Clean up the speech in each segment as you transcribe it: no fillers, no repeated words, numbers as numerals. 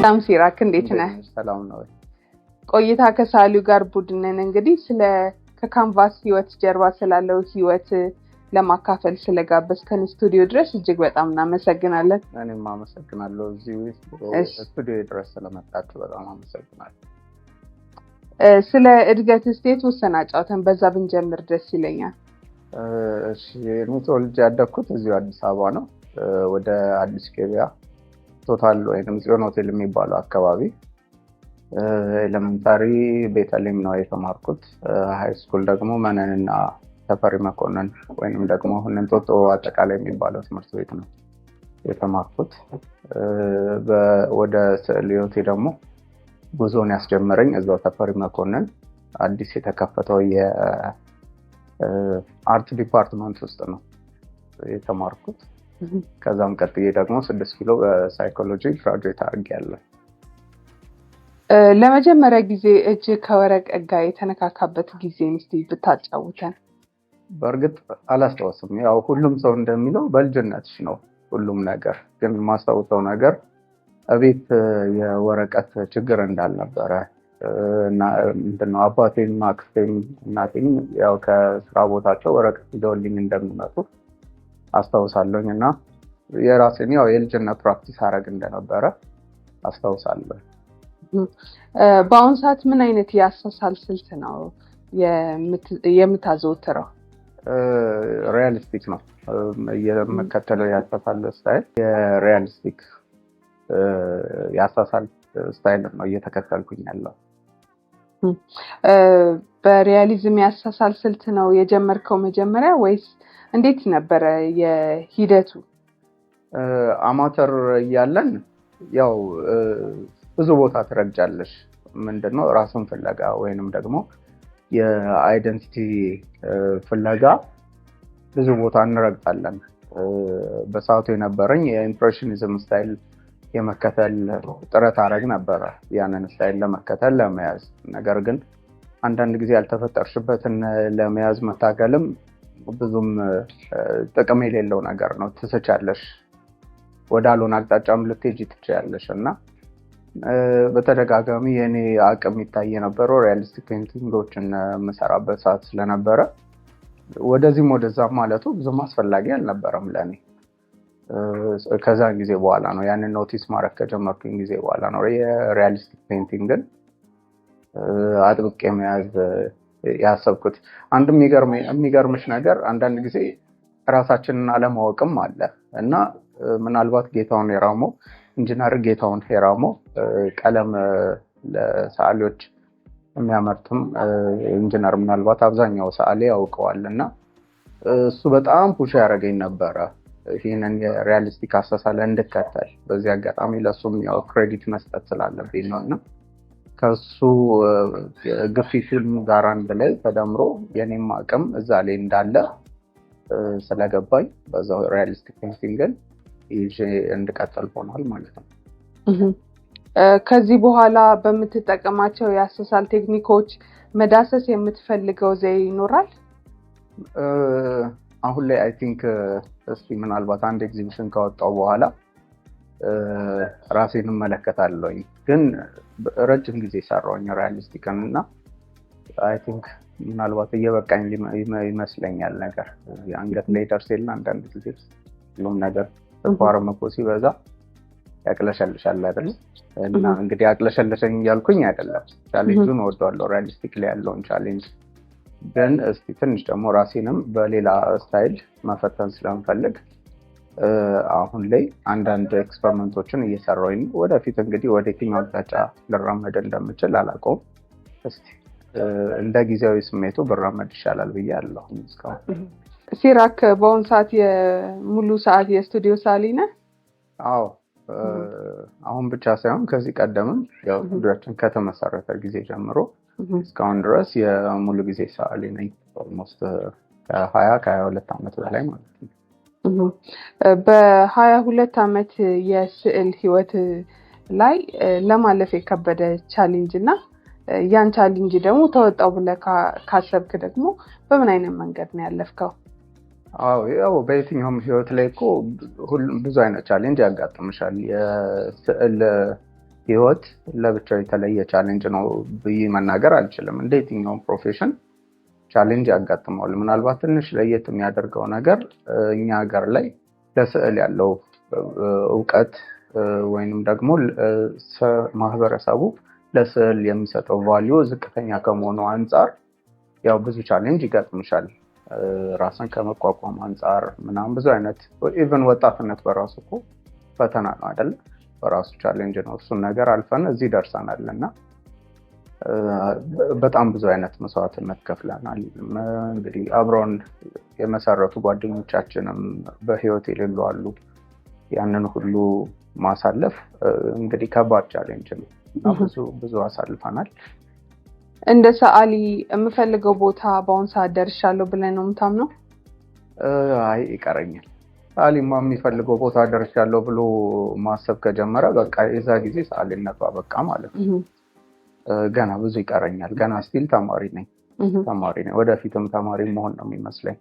ሰላም ሲራክ እንዴት ነህ? ሰላም ነው። ቆይታ ከሳሊው ጋር ቡድንን እንግዲህ ስለ ከካንቫስ ህይወት ጀርባ ስላለው ህይወት ለማካፈል ስለጋበዝከን ስቱዲዮ ድረስ እጅግ በጣም እናመሰግናለን። እኔም አመሰግናለሁ እዚህ ስቱዲዮ ድረስ ስለመጣችሁ በጣም አመሰግናለሁ። ስለ እድገት ስቴት ወሰና ጫውተን በዛ ብንጀምር ደስ ይለኛል። እሺ እኔ ተወልጄ ያደግኩት እዚሁ አዲስ አበባ ነው። ወደ አዲስ ገበያ ቶታል ወይንም ጽዮን ሆቴል የሚባለው አካባቢ ኤሌመንታሪ ቤተልሔም ነው የተማርኩት። ሃይ ስኩል ደግሞ መነንና ተፈሪ መኮንን ወይንም ደግሞ እንጦጦ አጠቃላይ የሚባለው ትምህርት ቤት ነው የተማርኩት። ወደ ስዕል ህይወቴ ደግሞ ጉዞን ያስጀመረኝ እዛው ተፈሪ መኮንን አዲስ የተከፈተው የአርት ዲፓርትመንት ውስጥ ነው የተማርኩት። ከዛም ቀጥዬ ደግሞ 6 ኪሎ በሳይኮሎጂ ግራጁዌት አድርጌያለሁ። ለመጀመሪያ ጊዜ እጅ ከወረቀት ጋር የተነካካበት ጊዜ እስቲ ብታጫውተን። በእርግጥ አላስታውስም። ያው ሁሉም ሰው እንደሚለው በልጅነትሽ ነው ሁሉም ነገር። ግን ማስታውሰው ነገር እቤት የወረቀት ችግር እንዳልነበረ እና ምንድነው አባቴም አክስቴም እናቴም ያው ከስራ ቦታቸው ወረቀት ይዘውልኝ እንደሚመጡ አስታውሳለሁ። እና የራሴን ያው የልጅነት ፕራክቲስ አደረግ እንደነበረ አስታውሳለሁ። በአሁን ሰዓት ምን አይነት የአሳሳል ስልት ነው የምታዘወትረው? ሪያሊስቲክ ነው የምከተለው የአሳሳል ስታይል። የሪያሊስቲክ የአሳሳል ስታይል ነው እየተከተልኩኝ ያለው። በሪያሊዝም የአሳሳል ስልት ነው የጀመርከው መጀመሪያ ወይስ እንዴት ነበረ የሂደቱ? አማተር እያለን ያው ብዙ ቦታ ትረግጫለሽ። ምንድነው ራስን ፍለጋ ወይንም ደግሞ የአይደንቲቲ ፍለጋ ብዙ ቦታ እንረግጣለን። በሰዓቱ የነበረኝ የኢምፕሬሽኒዝም ስታይል የመከተል ጥረት አደረግ ነበረ፣ ያንን ስታይል ለመከተል ለመያዝ። ነገር ግን አንዳንድ ጊዜ ያልተፈጠርሽበትን ለመያዝ መታገልም ብዙም ጥቅም የሌለው ነገር ነው። ትስቻለሽ፣ ወዳልሆነ አቅጣጫም ልትሄጂ ትችያለሽ። እና በተደጋጋሚ የኔ አቅም ይታይ የነበረው ሪያሊስቲክ ፔይንቲንጎችን የምሰራበት ሰዓት ስለነበረ ወደዚህም ወደዛም ማለቱ ብዙም አስፈላጊ አልነበረም ለኔ። ከዛን ጊዜ በኋላ ነው ያንን ኖቲስ ማድረግ ከጀመርኩኝ ጊዜ በኋላ ነው የሪያሊስቲክ ፔይንቲንግን አጥብቄ መያዝ ያሰብኩት። አንድ የሚገርምሽ ነገር አንዳንድ ጊዜ ራሳችንን አለማወቅም አለ እና ምናልባት ጌታውን ሄራሞ ኢንጂነር ጌታውን ሄራሞ ቀለም ለሰዓሊዎች የሚያመርትም ኢንጂነር ምናልባት አብዛኛው ሰዓሊ ያውቀዋል። እና እሱ በጣም ፑሽ ያደረገኝ ነበረ ይህንን የሪያሊስቲክ አሳሳል እንድከተል። በዚህ አጋጣሚ ለሱም ያው ክሬዲት መስጠት ስላለብኝ ነው። እና ከሱ ግፊቱን ጋር አንድ ላይ ተደምሮ የኔም አቅም እዛ ላይ እንዳለ ስለገባኝ በዛው ሪያሊስቲክ ፔይንቲንግን ይዤ እንድቀጥል ሆኗል ማለት ነው። ከዚህ በኋላ በምትጠቀማቸው የአሳሳል ቴክኒኮች መዳሰስ የምትፈልገው ዘይ ይኖራል? አሁን ላይ አይ ቲንክ እስቲ ምናልባት አንድ ኤግዚቢሽን ካወጣው በኋላ ራሴን እመለከታለሁ። ግን ረጅም ጊዜ ሰራሁኝ ሪያሊስቲክን እና አይ ቲንክ ምናልባት እየበቃኝ ይመስለኛል። ነገር አንገት ላይ ደርስ የለ አንዳንድ ጊዜ ሁሉም ነገር ተቋርም እኮ ሲበዛ ያቅለሸልሻል አይደል? እና እንግዲህ ያቅለሸለሸኝ እያልኩኝ አይደለም፣ ቻሌንጁን እወደዋለሁ፣ ሪያሊስቲክ ላይ ያለውን ቻሌንጅ። ግን እስቲ ትንሽ ደግሞ ራሴንም በሌላ ስታይል መፈተን ስለምፈልግ አሁን ላይ አንዳንድ ኤክስፐሪመንቶችን እየሰራሁኝ ነው። ወደፊት እንግዲህ ወደ የትኛው አቅጣጫ ልራመድ እንደምችል አላውቀውም። እስቲ እንደ ጊዜያዊ ስሜቱ ብራመድ ይሻላል ብዬ አለሁ እስካሁን። ሲራክ በአሁን ሰዓት የሙሉ ሰዓት የስቱዲዮ ሰዓሊ ነህ? አዎ፣ አሁን ብቻ ሳይሆን ከዚህ ቀደምም ያው ስቱዲዮችን ከተመሰረተ ጊዜ ጀምሮ እስካሁን ድረስ የሙሉ ጊዜ ሰዓሊ ነኝ። ኦልሞስት ከ22 ዓመት በላይ ማለት ነው። በ22 ዓመት የስዕል ህይወት ላይ ለማለፍ የከበደ ቻሌንጅ እና ያን ቻሌንጅ ደግሞ ተወጣው ብለህ ካሰብክ ደግሞ በምን አይነት መንገድ ነው ያለፍከው? አዎ ያው በየትኛውም ህይወት ላይ እኮ ብዙ አይነት ቻሌንጅ ያጋጥምሻል። የስዕል ህይወት ለብቻው የተለየ ቻሌንጅ ነው ብዬ መናገር አልችልም። እንደ የትኛውም ፕሮፌሽን ቻሌንጅ ያጋጥመዋል። ምናልባት ትንሽ ለየት የሚያደርገው ነገር እኛ ሀገር ላይ ለስዕል ያለው እውቀት ወይንም ደግሞ ማህበረሰቡ ለስዕል የሚሰጠው ቫልዩ ዝቅተኛ ከመሆኑ አንጻር ያው ብዙ ቻሌንጅ ይገጥምሻል። ራስን ከመቋቋም አንጻር ምናምን ብዙ አይነት ኢቨን ወጣትነት በራሱ እኮ ፈተና ነው አይደል? በራሱ ቻሌንጅ ነው። እሱን ነገር አልፈን እዚህ ደርሰናል እና በጣም ብዙ አይነት መስዋዕትነት ከፍለናል። እንግዲህ አብረውን የመሰረቱ ጓደኞቻችንም በህይወት የሌሉ አሉ። ያንን ሁሉ ማሳለፍ እንግዲህ ከባድ ቻሌንጅ ነው እና ብዙ አሳልፈናል። እንደ ሰዓሊ የምፈልገው ቦታ በአሁን ሰዓት ደርሻለሁ ብለህ ነው የምታምነው? አይ ይቀረኛል። ሰዓሊማ የሚፈልገው ቦታ ደርሻለሁ ብሎ ማሰብ ከጀመረ በቃ የዛ ጊዜ ሰዓሊነቱ በቃ ማለት ነው። ገና ብዙ ይቀረኛል። ገና ስቲል ተማሪ ነኝ። ወደፊትም ተማሪ መሆን ነው የሚመስለኝ።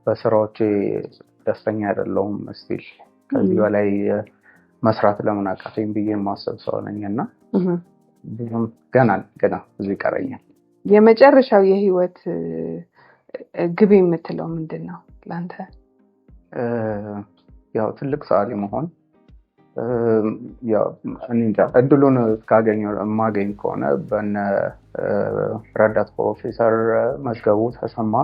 በስራዎቼ ደስተኛ አይደለሁም ስቲል። ከዚህ በላይ መስራት ለምን አቃተኝ ብዬ የማስብ ሰው ነኝ እና ገና ብዙ ይቀረኛል። የመጨረሻው የህይወት ግብ የምትለው ምንድን ነው ለአንተ? ያው ትልቅ ሰዓሊ መሆን። ያው እንጃ እድሉን የማገኝ ከሆነ በነ ረዳት ፕሮፌሰር መዝገቡ ተሰማ፣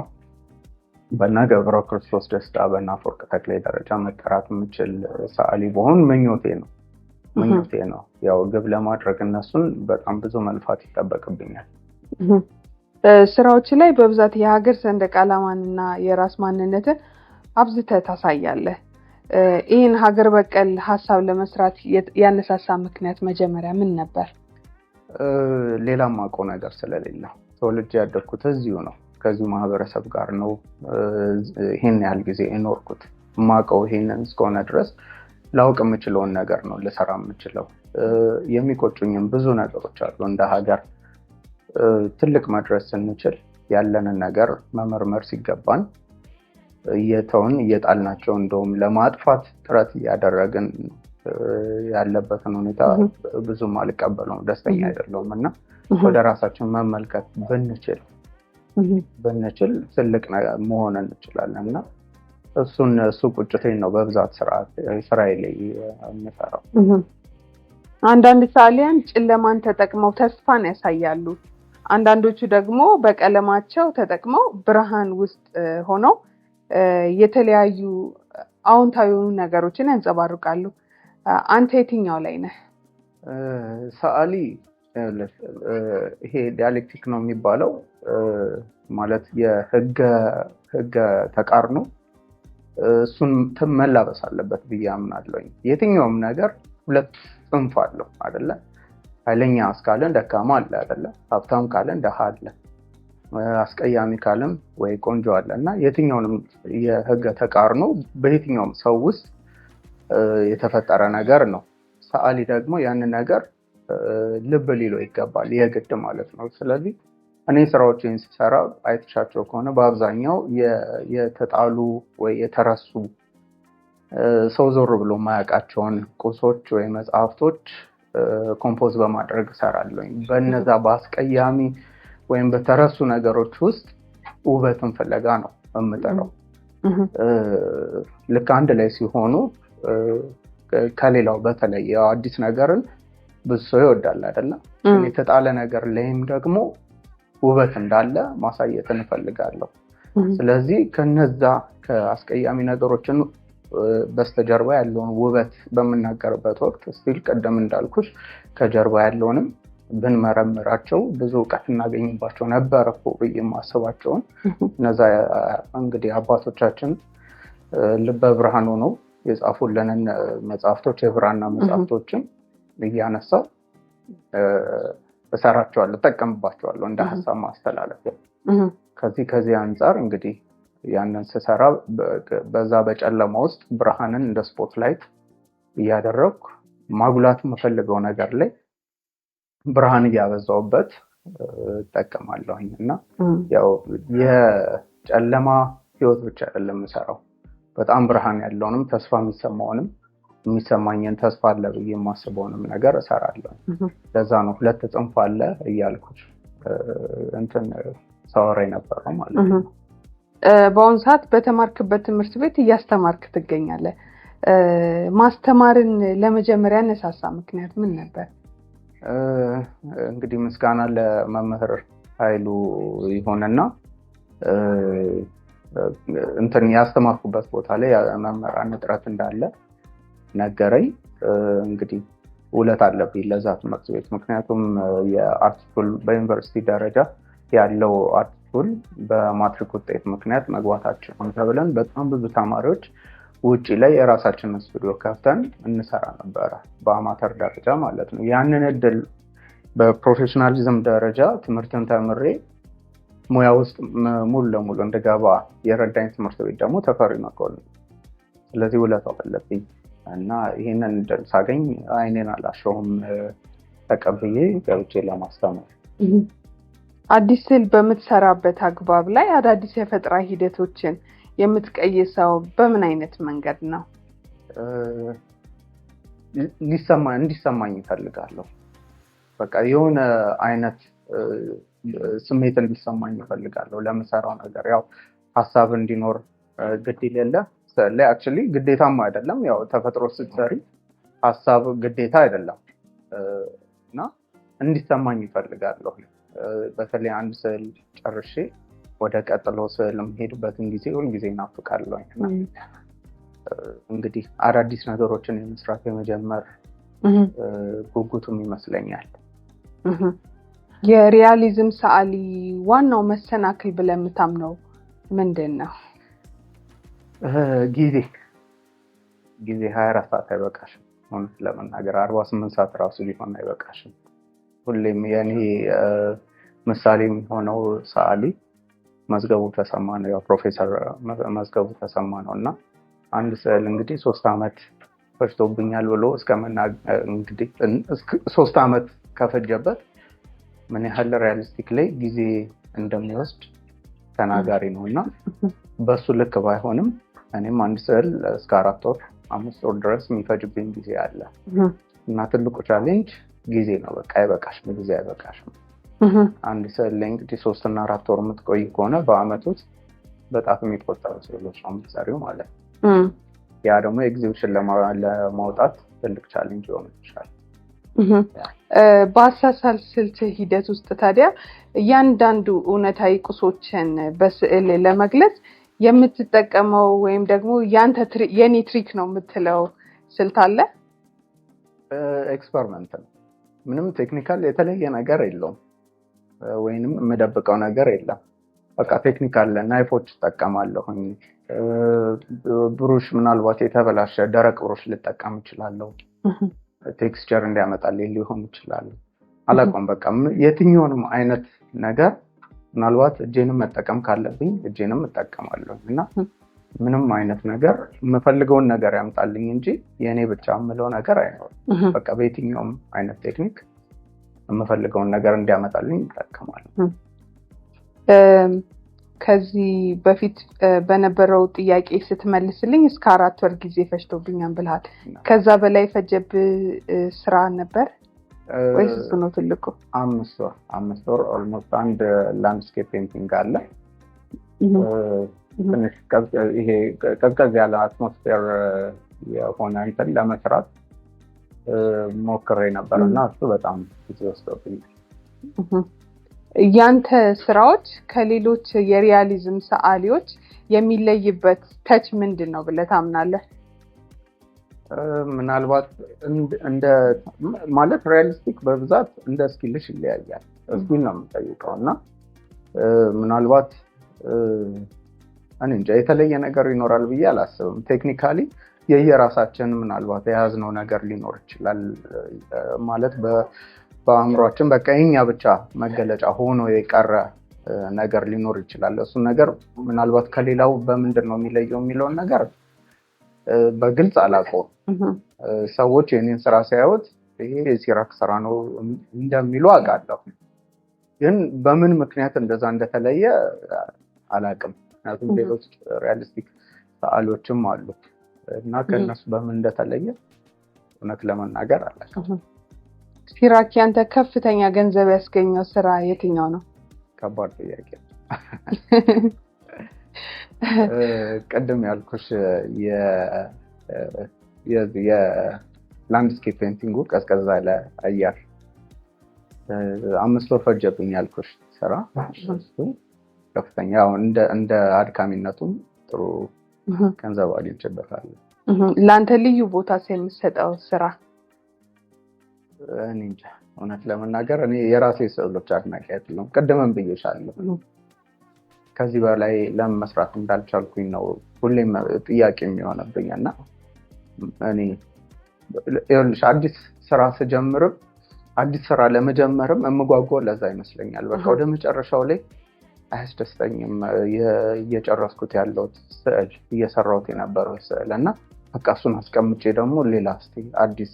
በነ ገብረ ክርስቶስ ደስታ፣ በነ አፈወርቅ ተክሌ ደረጃ መጠራት የምችል ሰዓሊ በሆን ምኞቴ ነው። ያው ግብ ለማድረግ እነሱን በጣም ብዙ መልፋት ይጠበቅብኛል። ስራዎች ላይ በብዛት የሀገር ሰንደቅ ዓላማንና የራስ ማንነትን አብዝተህ ታሳያለህ። ይህን ሀገር በቀል ሀሳብ ለመስራት ያነሳሳ ምክንያት መጀመሪያ ምን ነበር? ሌላም አውቀው ነገር ስለሌለ ተወልጄ ያደግኩት እዚሁ ነው። ከዚሁ ማህበረሰብ ጋር ነው ይሄን ያህል ጊዜ የኖርኩት። የማውቀው ይሄንን እስከሆነ ድረስ ላውቅ የምችለውን ነገር ነው ልሰራ የምችለው። የሚቆጩኝም ብዙ ነገሮች አሉ። እንደ ሀገር ትልቅ መድረስ ስንችል ያለንን ነገር መመርመር ሲገባን እየተውን እየጣልናቸው እንደውም ለማጥፋት ጥረት እያደረግን ያለበትን ሁኔታ ብዙም አልቀበለውም፣ ደስተኛ አይደለሁም እና ወደ ራሳችን መመልከት ብንችል ትልቅ መሆን እንችላለን እና እሱ ቁጭቴን ነው በብዛት ስራዬ ላይ የምሰራው። አንዳንድ ሰዓሊያን ጨለማን ተጠቅመው ተስፋን ያሳያሉ። አንዳንዶቹ ደግሞ በቀለማቸው ተጠቅመው ብርሃን ውስጥ ሆነው የተለያዩ አዎንታዊ ነገሮችን ያንጸባርቃሉ። አንተ የትኛው ላይ ነህ? ሰዓሊ ይሄ ዲያሌክቲክ ነው የሚባለው፣ ማለት የህገ ተቃርኖ እሱን መላበስ አለበት ብዬ አምናለሁኝ። የትኛውም ነገር ሁለት ጽንፍ አለው አይደለ? ኃይለኛ እስካለን ደካማ አለ አይደለ? ሀብታም ካለን ደሃ አለ፣ አስቀያሚ ካለም ወይ ቆንጆ አለ እና የትኛውንም የህገ ተቃርኖ በየትኛውም ሰው ውስጥ የተፈጠረ ነገር ነው። ሰዓሊ ደግሞ ያንን ነገር ልብ ሊለው ይገባል፣ የግድ ማለት ነው። ስለዚህ እኔ ስራዎችን ስሰራ አይተሻቸው ከሆነ በአብዛኛው የተጣሉ ወይ የተረሱ ሰው ዞር ብሎ የማያውቃቸውን ቁሶች ወይ መጽሐፍቶች ኮምፖዝ በማድረግ እሰራለሁ። በነዛ በአስቀያሚ ወይም በተረሱ ነገሮች ውስጥ ውበትን ፍለጋ ነው የምጠራው። ልክ አንድ ላይ ሲሆኑ ከሌላው በተለይ አዲስ ነገርን ብዙ ሰው ይወዳል አይደለ? የተጣለ ነገር ላይም ደግሞ ውበት እንዳለ ማሳየት እንፈልጋለሁ። ስለዚህ ከነዛ ከአስቀያሚ ነገሮችን በስተጀርባ ያለውን ውበት በምናገርበት ወቅት ስቲል ቀደም እንዳልኩሽ ከጀርባ ያለውንም ብንመረምራቸው ብዙ እውቀት እናገኝባቸው ነበር እኮ ብዬ የማስባቸውን እነዛ እንግዲህ አባቶቻችን ልበ ብርሃን ሆነው የጻፉልንን መጽሐፍቶች የብራና መጽሐፍቶችን እያነሳው እሰራቸዋለሁ፣ እጠቀምባቸዋለሁ እንደ ሀሳብ ማስተላለፍ። ከዚህ አንጻር እንግዲህ ያንን ስሰራ በዛ በጨለማ ውስጥ ብርሃንን እንደ ስፖትላይት እያደረኩ ማጉላት የምፈልገው ነገር ላይ ብርሃን እያበዛውበት እጠቀማለሁኝ እና ያው የጨለማ ህይወት ብቻ አይደለም የምሰራው፣ በጣም ብርሃን ያለውንም ተስፋ የሚሰማውንም የሚሰማኝን ተስፋ አለ ብዬ የማስበውንም ነገር እሰራለሁ። ለዛ ነው ሁለት ጽንፍ አለ እያልኩት እንትን ሳወራ የነበረው ማለት ነው። በአሁኑ ሰዓት በተማርክበት ትምህርት ቤት እያስተማርክ ትገኛለህ። ማስተማርን ለመጀመሪያ ያነሳሳ ምክንያት ምን ነበር? እንግዲህ ምስጋና ለመምህር ኃይሉ ይሆንና እንትን ያስተማርኩበት ቦታ ላይ መምህራን እጥረት እንዳለ ነገረኝ። እንግዲህ ውለት አለብኝ ለዛ ትምህርት ቤት። ምክንያቱም የአርት ስኩል በዩኒቨርሲቲ ደረጃ ያለው አርት ስኩል በማትሪክ ውጤት ምክንያት መግባታችን ተብለን በጣም ብዙ ተማሪዎች ውጪ ላይ የራሳችንን ስቱዲዮ ከፍተን እንሰራ ነበረ፣ በአማተር ደረጃ ማለት ነው። ያንን እድል በፕሮፌሽናሊዝም ደረጃ ትምህርትን ተምሬ ሙያ ውስጥ ሙሉ ለሙሉ እንድገባ የረዳኝ ትምህርት ቤት ደግሞ ተፈሪ መኮንን። ስለዚህ ውለታው አለብኝ እና ይህንን እድል ሳገኝ አይኔን አላሸውም፣ ተቀብዬ ገብቼ ለማስተማር። አዲስ ስዕል በምትሰራበት አግባብ ላይ አዳዲስ የፈጠራ ሂደቶችን የምትቀይሰው በምን አይነት መንገድ ነው? እንዲሰማኝ እፈልጋለሁ። በቃ የሆነ አይነት ስሜት እንዲሰማኝ እፈልጋለሁ ለምሰራው ነገር። ያው ሀሳብ እንዲኖር ግድ የለ ላይ አክቹሊ ግዴታም አይደለም። ያው ተፈጥሮ ስትሰሪ ሀሳብ ግዴታ አይደለም እና እንዲሰማኝ እፈልጋለሁ። በተለይ አንድ ስዕል ጨርሼ ወደ ቀጥሎ ስዕል የምሄድበትን ጊዜ ሁልጊዜ እናፍቃለሁ። እንግዲህ አዳዲስ ነገሮችን የመስራት የመጀመር ጉጉቱም ይመስለኛል። የሪያሊዝም ሰዓሊ ዋናው መሰናክል ብለህ የምታምነው ምንድን ነው? ጊዜ 24 ሰዓት አይበቃሽም። እውነት ለመናገር 48 ሰዓት ራሱ ሊሆን አይበቃሽም። ሁሌም የኔ ምሳሌ የሚሆነው ሰዓሊ መዝገቡ ተሰማ ነው። ያው ፕሮፌሰር መዝገቡ ተሰማ ነው እና አንድ ስዕል እንግዲህ 3 ዓመት ፈጅቶብኛል ብሎ እንግዲህ 3 ዓመት ከፈጀበት ምን ያህል ሪያሊስቲክ ላይ ጊዜ እንደሚወስድ ተናጋሪ ነው እና በሱ ልክ ባይሆንም እኔም አንድ ስዕል እስከ 4 ወር 5 ወር ድረስ የሚፈጅብኝ ጊዜ አለ እና ትልቁ ቻሌንጅ ጊዜ ነው። በቃ አይበቃሽም፣ ጊዜ አይበቃሽም። አንድ ስዕል ላይ እንግዲህ 3 እና 4 ወር የምትቆይ ከሆነ በአመት ውስጥ በጣም የሚቆጠሩ ስዕሎች ነው የምትሰሪው ማለት ነው። ያ ደግሞ ኤግዚቢሽን ለማውጣት ትልቅ ቻሌንጅ ይሆናል። በአሳሳል ስልት ሂደት ውስጥ ታዲያ እያንዳንዱ እውነታዊ ቁሶችን በስዕል ለመግለጽ የምትጠቀመው ወይም ደግሞ የኔ ትሪክ ነው የምትለው ስልት አለ? ኤክስፐሪመንት ነው። ምንም ቴክኒካል የተለየ ነገር የለውም ወይንም የምደብቀው ነገር የለም። በቃ ቴክኒካል ናይፎች እጠቀማለሁኝ። ብሩሽ ምናልባት የተበላሸ ደረቅ ብሩሽ ልጠቀም እችላለሁ። ቴክስቸር እንዲያመጣልኝ ሊሆን ይችላል። አላውቅም። በቃ የትኛውንም አይነት ነገር ምናልባት እጄንም መጠቀም ካለብኝ እጄንም እጠቀማለሁ እና ምንም አይነት ነገር የምፈልገውን ነገር ያምጣልኝ እንጂ የእኔ ብቻ የምለው ነገር አይኖርም። በቃ በየትኛውም አይነት ቴክኒክ የምፈልገውን ነገር እንዲያመጣልኝ እጠቀማለሁ። ከዚህ በፊት በነበረው ጥያቄ ስትመልስልኝ እስከ 4 ወር ጊዜ ፈጅቶብኛል ብለሃል። ከዛ በላይ ፈጀብህ ስራ ነበር ወይስ እሱ ነው ትልቁ? 5 ወር ኦልሞስት አንድ ላንድስኬፕ ፔይንቲንግ አለ። ትንሽ ይሄ ቀዝቀዝ ያለ አትሞስፌር የሆነ እንትን ለመስራት ሞክሬ ነበር እና እሱ በጣም ጊዜ ወስዶብኛል። ያንተ ስራዎች ከሌሎች የሪያሊዝም ሰዓሊዎች የሚለይበት ተች ምንድን ነው ብለህ ታምናለህ? ምናልባት እንደ ማለት ሪያሊስቲክ በብዛት እንደ ስኪልሽ ይለያያል። ስኪል ነው የምጠይቀው እና ምናልባት እኔ እንጃ የተለየ ነገር ይኖራል ብዬ አላስብም። ቴክኒካሊ የየራሳችን ምናልባት የያዝነው ነገር ሊኖር ይችላል ማለት በአእምሯችን በቃ የኛ ብቻ መገለጫ ሆኖ የቀረ ነገር ሊኖር ይችላል። እሱን ነገር ምናልባት ከሌላው በምንድን ነው የሚለየው የሚለውን ነገር በግልጽ አላውቀውም። ሰዎች የኔን ስራ ሲያዩት ይሄ የሲራክ ስራ ነው እንደሚሉ አውቃለሁ፣ ግን በምን ምክንያት እንደዛ እንደተለየ አላውቅም። ምክንያቱም ሌሎች ሪያሊስቲክ ሰዓሊዎችም አሉ እና ከነሱ በምን እንደተለየ እውነት ለመናገር አላውቅም። ሲራኪ አንተ ከፍተኛ ገንዘብ ያስገኘው ስራ የትኛው ነው? ከባድ ጥያቄ። ቅድም ያልኩሽ የላንድስኬፕ ፔንቲንጉ ቀዝቀዝ ያለ አየር 5 ወር ፈጀብኝ ያልኩሽ ስራ ከፍተኛ እንደ አድካሚነቱም ጥሩ ገንዘብ አግኝቼበታለሁ። ለአንተ ልዩ ቦታ የምትሰጠው ስራ? እኔ እንጃ እውነት ለመናገር እኔ የራሴ ስዕሎች አድናቂ አይደለሁም። ቅድምም ብዬሻለሁ። ከዚህ በላይ ለምን መስራት እንዳልቻልኩኝ ነው ሁሌም ጥያቄ የሚሆነብኝ እና እኔ ይኸውልሽ አዲስ ስራ ስጀምርም አዲስ ስራ ለመጀመርም የምጓጓው ለዛ ይመስለኛል። በቃ ወደ መጨረሻው ላይ አያስደስተኝም እየጨረስኩት ያለሁት ስዕል እየሰራሁት የነበረው ስዕል እና በቃ እሱን አስቀምጬ ደግሞ ሌላ እስኪ አዲስ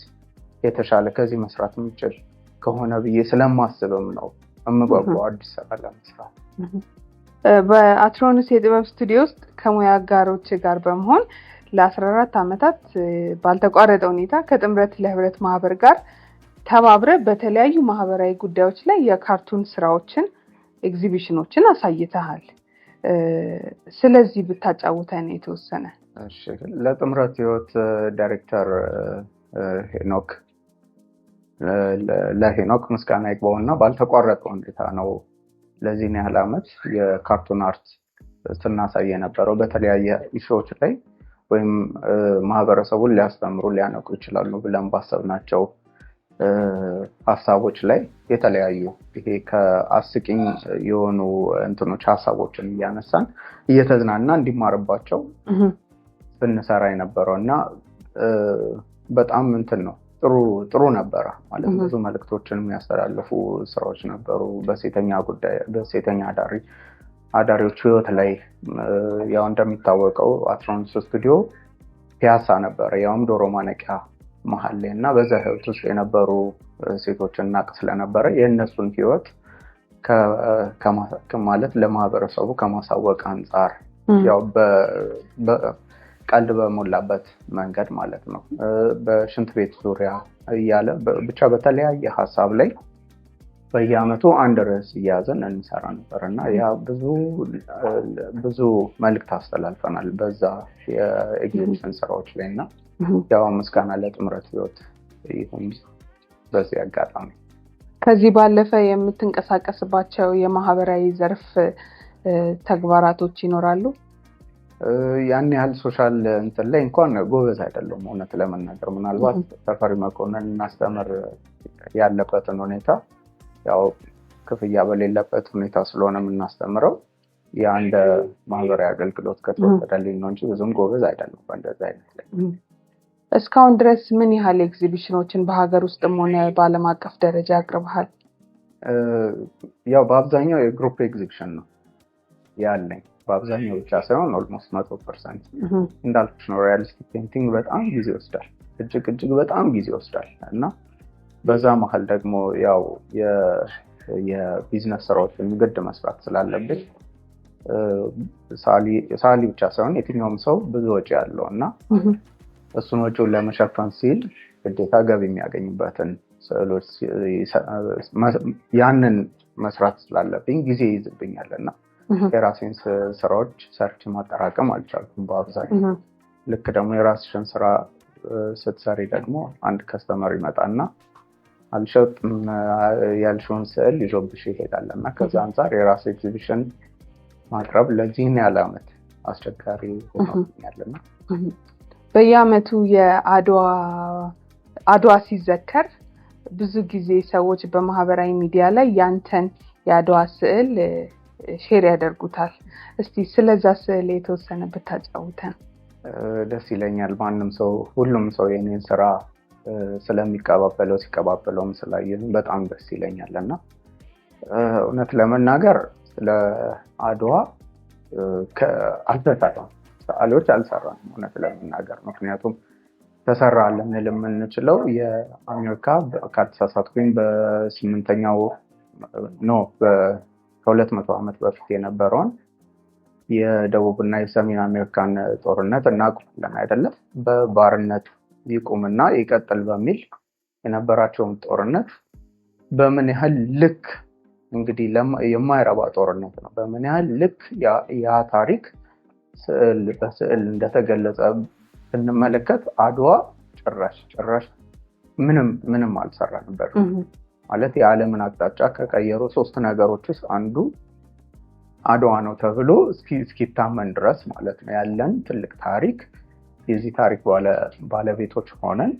የተሻለ ከዚህ መስራት የምችል ከሆነ ብዬ ስለማስብም ነው የምጓጓው አዲስ ስራ ለመስራት። በአትሮንስ የጥበብ ስቱዲዮ ውስጥ ከሙያ አጋሮች ጋር በመሆን ለ14 ዓመታት ባልተቋረጠ ሁኔታ ከጥምረት ለህብረት ማህበር ጋር ተባብረ በተለያዩ ማህበራዊ ጉዳዮች ላይ የካርቱን ስራዎችን ኤግዚቢሽኖችን አሳይተሃል። ስለዚህ ብታጫውተን የተወሰነ። እሺ፣ ለጥምረት ህይወት ዳይሬክተር ለሄኖክ ምስጋና ይግባውና ባልተቋረጠ ሁኔታ ነው ለዚህን ያህል ዓመት የካርቱን አርት ስናሳይ የነበረው። በተለያየ ኢሹዎች ላይ ወይም ማህበረሰቡን ሊያስተምሩ ሊያነቁ ይችላሉ ብለን ባሰብናቸው ሀሳቦች ላይ የተለያዩ ይሄ ከአስቂኝ የሆኑ እንትኖች ሀሳቦችን እያነሳን እየተዝናና እንዲማርባቸው ብንሰራ የነበረው እና በጣም እንትን ነው ጥሩ ነበረ ማለት ብዙ መልእክቶችን የሚያስተላልፉ ስራዎች ነበሩ። በሴተኛ አዳሪዎች ህይወት ላይ ያው እንደሚታወቀው አትሮንስ ስቱዲዮ ፒያሳ ነበረ፣ ያውም ዶሮ ማነቂያ መሀል ላይ እና በዛ ህይወት ውስጥ የነበሩ ሴቶችን እናቅ ስለነበረ የእነሱን ህይወት ማለት ለማህበረሰቡ ከማሳወቅ አንጻር ያው ቀልድ በሞላበት መንገድ ማለት ነው። በሽንት ቤት ዙሪያ እያለ ብቻ በተለያየ ሀሳብ ላይ በየአመቱ አንድ ርዕስ እያያዘን እንሰራ ነበር እና ያ ብዙ መልእክት አስተላልፈናል በዛ የኤግዚቢሽን ስራዎች ላይ እና ያው ምስጋና ለጥምረት ህይወት ይሁን በዚህ አጋጣሚ። ከዚህ ባለፈ የምትንቀሳቀስባቸው የማህበራዊ ዘርፍ ተግባራቶች ይኖራሉ? ያን ያህል ሶሻል እንትን ላይ እንኳን ጎበዝ አይደለም እውነት ለመናገር። ምናልባት ተፈሪ መኮንን እናስተምር ያለበትን ሁኔታ ያው ክፍያ በሌለበት ሁኔታ ስለሆነ የምናስተምረው የአንድ ማህበራዊ አገልግሎት ከተወሰደልኝ ነው እንጂ ብዙም ጎበዝ አይደለም በእንደዛ አይነት ላይ። እስካሁን ድረስ ምን ያህል ኤግዚቢሽኖችን በሀገር ውስጥም ሆነ በዓለም አቀፍ ደረጃ አቅርበሃል? ያው በአብዛኛው የግሩፕ ኤግዚቢሽን ነው ያለኝ። በአብዛኛው ብቻ ሳይሆን ኦልሞስት 100% እንዳልኩሽ ነው። ሪያሊስቲክ ፔንቲንግ በጣም ጊዜ ይወስዳል፣ እጅግ በጣም ጊዜ ይወስዳል እና በዛ መሀል ደግሞ ያው የቢዝነስ ስራዎችን ግድ መስራት ስላለብኝ ሳሊ ብቻ ሳይሆን የትኛውም ሰው ብዙ ወጪ ያለው እና እሱን ወጪውን ለመሸፈን ሲል ግዴታ ገቢ የሚያገኝበትን ስዕሎች ያንን መስራት ስላለብኝ ጊዜ ይይዝብኛል እና የራሴን ስራዎች ሰርች ማጠራቀም አልቻልኩም በአብዛኛው። ልክ ደግሞ የራስሽን ስራ ስትሰሪ ደግሞ አንድ ከስተመር ይመጣና አልሸጥም ያልሽውን ስዕል ይዞብሽ ይሄዳል እና ከዛ አንጻር የራስ ኤግዚቢሽን ማቅረብ ለዚህን ያህል ዓመት አስቸጋሪ ሆኖብኛልና በየዓመቱ የአድዋ ሲዘከር ብዙ ጊዜ ሰዎች በማህበራዊ ሚዲያ ላይ ያንተን የአድዋ ስዕል ሼር ያደርጉታል። እስቲ ስለዛ ስዕል የተወሰነ ብታጫውተን። ደስ ይለኛል። ሁሉም ሰው የኔን ስራ ሲቀባበለውም ስላየን በጣም ደስ ይለኛል እና እውነት ለመናገር ለአድዋ ሰዓሊዎች አልሰራም እውነት ለመናገር። ምክንያቱም ተሰራ ልንል የምንችለው የአሜሪካ ካልተሳሳትኩኝ ከ200 ዓመት በፊት የነበረውን የደቡብና የሰሜን አሜሪካን ጦርነት እናውቃለን አይደለም? በባርነት ይቁምና ይቀጥል በሚል የነበራቸውን ጦርነት በምን ያህል ልክ እንግዲህ የማይረባ ጦርነት ነው። በምን ያህል ልክ ያ ታሪክ በስዕል እንደተገለጸ ስንመለከት አድዋ ጭራሽ ምንም አልሰራ ነበር። ማለት የዓለምን አቅጣጫ ከቀየሩ 3 ነገሮች ውስጥ አንዱ አድዋ ነው ተብሎ እስኪታመን ድረስ ማለት ነው። ያለን ትልቅ ታሪክ የዚህ ታሪክ ባለቤቶች ሆነን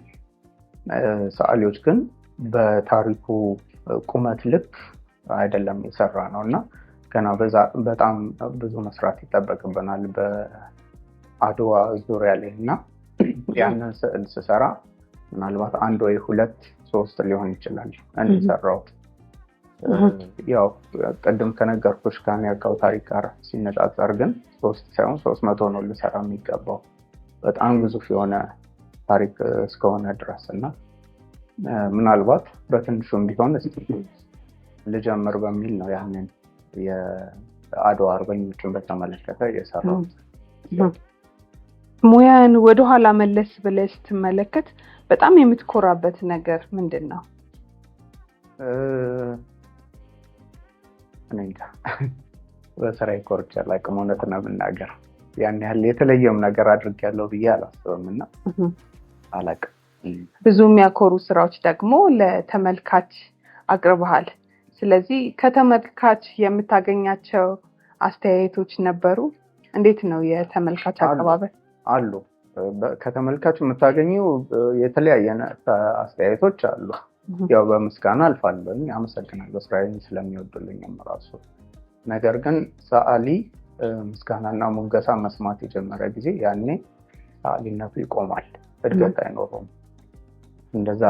ሰዓሊዎች ግን በታሪኩ ቁመት ልክ አይደለም የሰራ ነው እና ገና በጣም ብዙ መስራት ይጠበቅብናል በአድዋ ዙሪያ ላይ እና ያንን ስዕል ስሰራ ምናልባት 1 ወይ 2 3 ሊሆን ይችላል እንሰራው። ያው ቀደም ከነገርኩሽ ከአሜሪካው ታሪክ ጋር ሲነጻጸር ግን 3 ሳይሆን 300 ነው ልሰራ የሚገባው በጣም ግዙፍ የሆነ ታሪክ እስከሆነ ድረስ እና ምናልባት በትንሹም ቢሆን ልጀምር በሚል ነው ያንን የአድዋ አርበኞችን በተመለከተ የሰራው። ሙያን ወደኋላ መለስ ብለህ ስትመለከት በጣም የምትኮራበት ነገር ምንድን ነው? እንጃ በስራዬ ኮርቻ ላይ ከመሆነት ነው ብናገር ያን ያህል የተለየም ነገር አድርጌያለሁ ብዬ አላስብም እና አላውቅም። ብዙ የሚያኮሩ ስራዎች ደግሞ ለተመልካች አቅርበሃል። ስለዚህ ከተመልካች የምታገኛቸው አስተያየቶች ነበሩ? እንዴት ነው የተመልካች አቀባበል? አሉ። ከተመልካች የምታገኘው የተለያየ አስተያየቶች አሉ። ያው በምስጋና አልፋለሁኝ፣ አመሰግናለሁ ስራዬን ስለሚወዱልኝም ራሱ። ነገር ግን ሰዓሊ ምስጋናና ሙገሳ መስማት የጀመረ ጊዜ ያኔ ሰዓሊነቱ ይቆማል፣ እድገት አይኖረውም። እንደዛ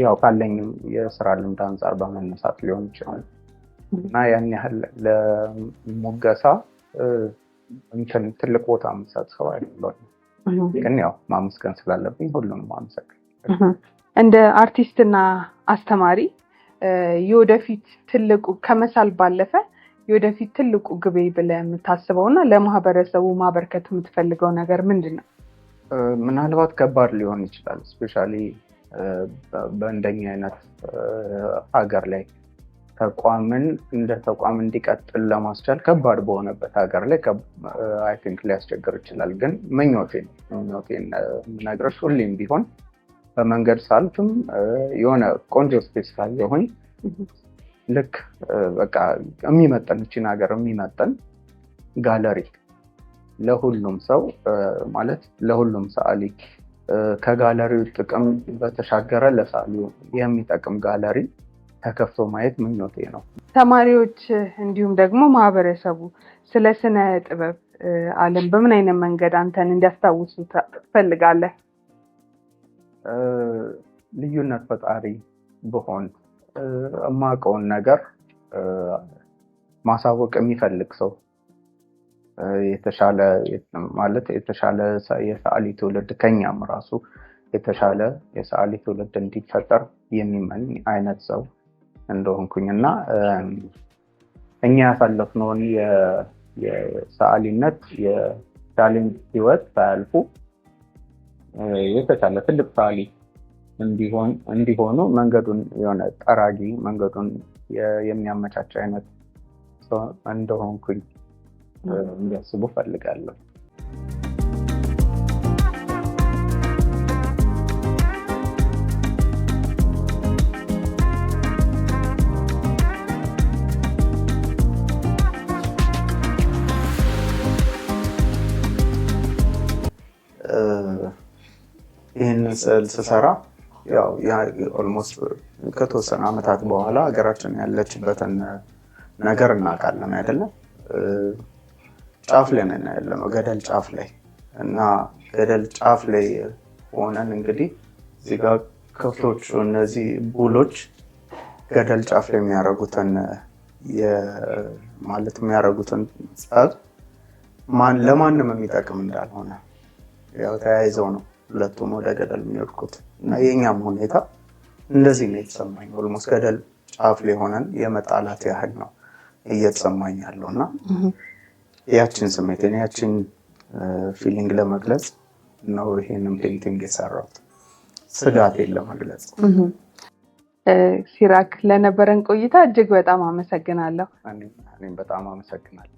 ያው ካለኝም የስራ ልምድ አንጻር በመነሳት ሊሆን ይችላል እና ያን ያህል ለሙገሳ ትልቅ ቦታ የምሰጥ ሰው አይደለሁም። ግን ያው ማመስገን ስላለብኝ ሁሉንም አመሰግናለሁ። እንደ አርቲስትና አስተማሪ የወደፊት ትልቁ ከመሳል ባለፈ የወደፊት ትልቁ ግቤ ብለህ የምታስበውና ለማህበረሰቡ ማበርከት የምትፈልገው ነገር ምንድን ነው? ምናልባት ከባድ ሊሆን ይችላል። ስፔሻሊ በእንደኛ አይነት ሀገር ላይ ተቋምን እንደ ተቋም እንዲቀጥል ለማስቻል ከባድ በሆነበት ሀገር ላይ አይ ቲንክ ሊያስቸግር ይችላል። ግን ምኞቴን ነግረሽ ሁሌም ቢሆን በመንገድ ሳልፍም የሆነ ቆንጆ ስፔስ ካየሁኝ ልክ በቃ የሚመጠን እቺን ሀገር የሚመጠን ጋለሪ ለሁሉም ሰው ማለት ለሁሉም ሰዓሊ ከጋለሪው ጥቅም በተሻገረ ለሰዓሊው የሚጠቅም ጋለሪ ተከፍቶ ማየት ምኞቴ ነው። ተማሪዎች እንዲሁም ደግሞ ማህበረሰቡ ስለ ስነ ጥበብ ዓለም በምን አይነት መንገድ አንተን እንዲያስታውሱ ትፈልጋለህ? ልዩነት ፈጣሪ ብሆን የማውቀውን ነገር ማሳወቅ የሚፈልግ ሰው የተሻለ የሰዓሊ ትውልድ ከኛም ራሱ የተሻለ የሰዓሊ ትውልድ እንዲፈጠር የሚመኝ አይነት ሰው እንደሆንኩኝና እኛ ያሳለፍነውን የሰዓሊነት የታሌንት ህይወት ሳያልፉ የተሻለ ትልቅ ሰዓሊ እንዲሆኑ መንገዱን የሆነ ጠራጊ መንገዱን የሚያመቻች አይነት ሰው እንደሆንኩኝ እንዲያስቡ ፈልጋለሁ። ይህንን ስዕል ስሰራ ያው ኦልሞስት ከተወሰነ ዓመታት በኋላ ሀገራችን ያለችበትን ነገር እናውቃለን አይደለም? ጫፍ ላይ ነን ያለነው፣ ገደል ጫፍ ላይ እና ገደል ጫፍ ላይ ሆነን እንግዲህ እዚህ ጋር ከብቶቹ እነዚህ ቡሎች ገደል ጫፍ ላይ የሚያደርጉትን ጸብ ለማንም የሚጠቅም እንዳልሆነ ያው ተያይዘው ነው ሁለቱም ወደ ገደል የሚወድቁት እና የኛም ሁኔታ እንደዚህ ነው የተሰማኝ። ኦልሞስት ገደል ጫፍ ላይ ሆነን የመጣላት ያህል ነው እየተሰማኝ ያለው እና ያችን ስሜትን ያችን ፊሊንግ ለመግለጽ ነው ይሄንን ፔንቲንግ የሰራሁት፣ ስጋቴን ለመግለጽ። ሲራክ ለነበረን ቆይታ እጅግ በጣም አመሰግናለሁ። እኔም በጣም አመሰግናለሁ።